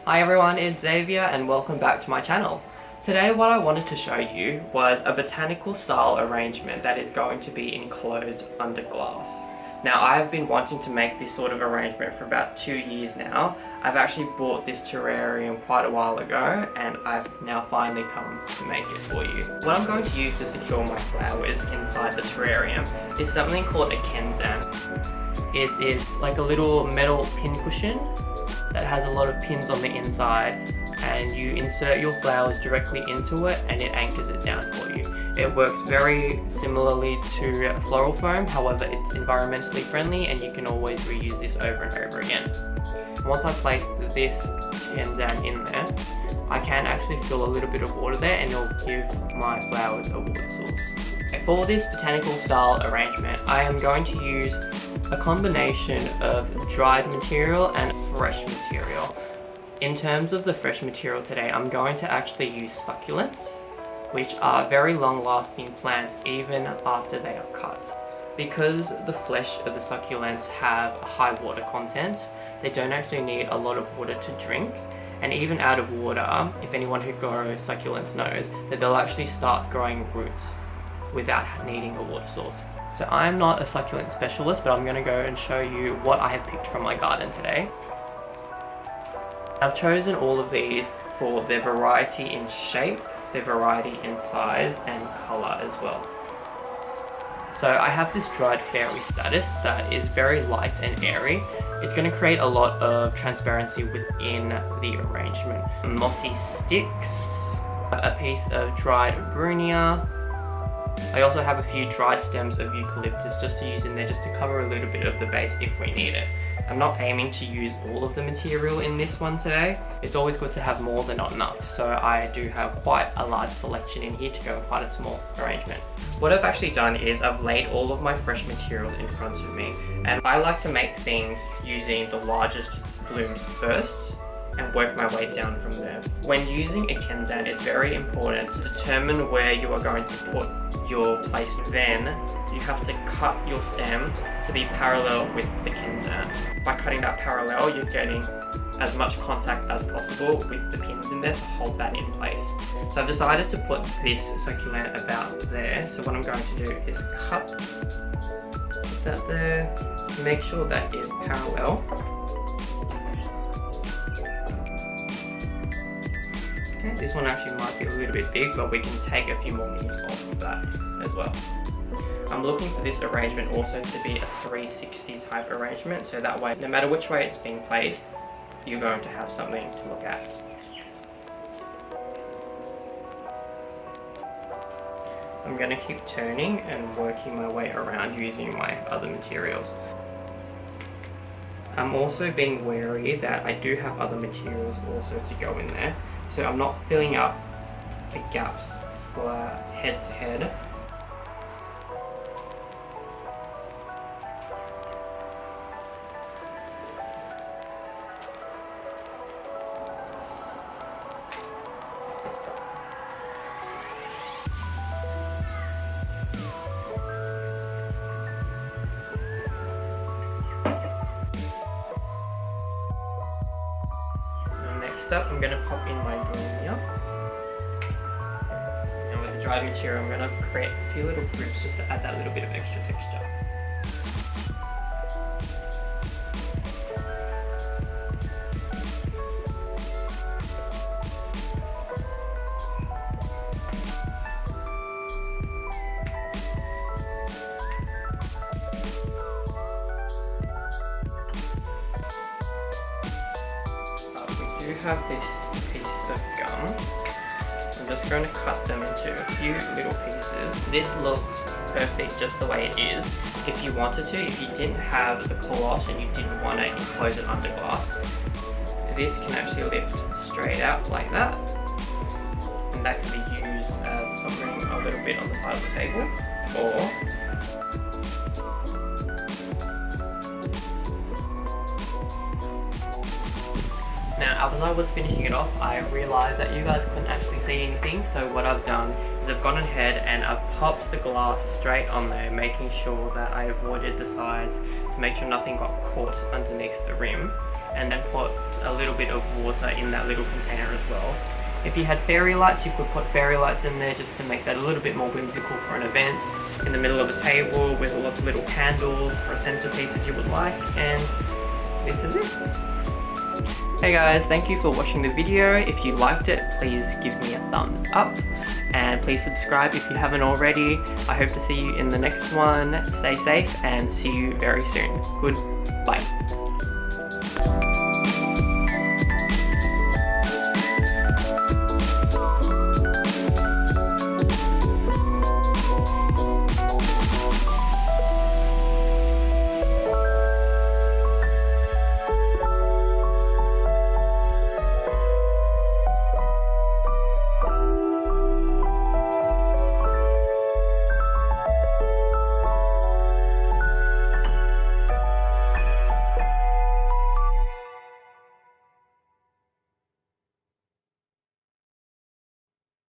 Hi everyone, it's Xavier and welcome back to my channel. Today what I wanted to show you was a botanical style arrangement that is going to be enclosed under glass. Now I have been wanting to make this sort of arrangement for about 2 years now. I've actually bought this terrarium quite a while ago and I've now finally come to make it for you. What I'm going to use to secure my flowers inside the terrarium is something called a kenzan. It's like a little metal pin cushion that has a lot of pins on the inside, and you insert your flowers directly into it and it anchors it down for you. It works very similarly to floral foam, however it's environmentally friendly and you can always reuse this over and over again. Once I place this kenzan in there, I can actually fill a little bit of water there and it'll give my flowers a water source. For this botanical style arrangement, I am going to use a combination of dried material and fresh material. In terms of the fresh material today, I'm going to actually use succulents, which are very long-lasting plants even after they are cut. Because the flesh of the succulents have high water content, they don't actually need a lot of water to drink. And even out of water, if anyone who grows succulents knows that they'll actually start growing roots without needing a water source. So I'm not a succulent specialist, but I'm going to go and show you what I have picked from my garden today. I've chosen all of these for their variety in shape, their variety in size and colour as well. So I have this dried fairy status that is very light and airy. It's going to create a lot of transparency within the arrangement. Mossy sticks, a piece of dried brunia. I also have a few dried stems of eucalyptus just to use in there just to cover a little bit of the base if we need it. I'm not aiming to use all of the material in this one today. It's always good to have more than not enough, so I do have quite a large selection in here to go in quite a small arrangement. What I've actually done is I've laid all of my fresh materials in front of me, and I like to make things using the largest blooms first and work my way down from there. When using a kenzan, it's very important to determine where you are going to put your placement. Then you have to cut your stem to be parallel with the kenzan. By cutting that parallel, you're getting as much contact as possible with the pins in there to hold that in place. So I've decided to put this succulent about there. So what I'm going to do is cut that there, make sure that is parallel. Okay, this one actually might be a little bit big, but we can take a few more moves off of that as well. I'm looking for this arrangement also to be a 360 type arrangement, so that way no matter which way it's being placed, you're going to have something to look at. I'm going to keep turning and working my way around using my other materials. I'm also being wary that I do have other materials also to go in there, so I'm not filling up the gaps for head to head. Next up, I'm going to pop in my brunia, and with the dried material I'm going to create a few little groups just to add that little bit of extra texture. We do have this piece of gum. I'm just going to cut them into a few little pieces. This looks perfect just the way it is. If you wanted to, if you didn't have the cloth and you didn't want to enclose it under glass, this can actually lift straight out like that. And that can be used as something a little bit on the side of the table, or now, as I was finishing it off, I realised that you guys couldn't actually see anything, so what I've done is I've gone ahead and I've popped the glass straight on there, making sure that I avoided the sides to make sure nothing got caught underneath the rim. and then put a little bit of water in that little container as well. If you had fairy lights, you could put fairy lights in there just to make that a little bit more whimsical for an event, in the middle of a table with lots of little candles for a centerpiece if you would like, and this is it. Hey guys, thank you for watching the video. If you liked it, please give me a thumbs up, and please subscribe if you haven't already. I hope to see you in the next one. Stay safe and see you very soon. Goodbye.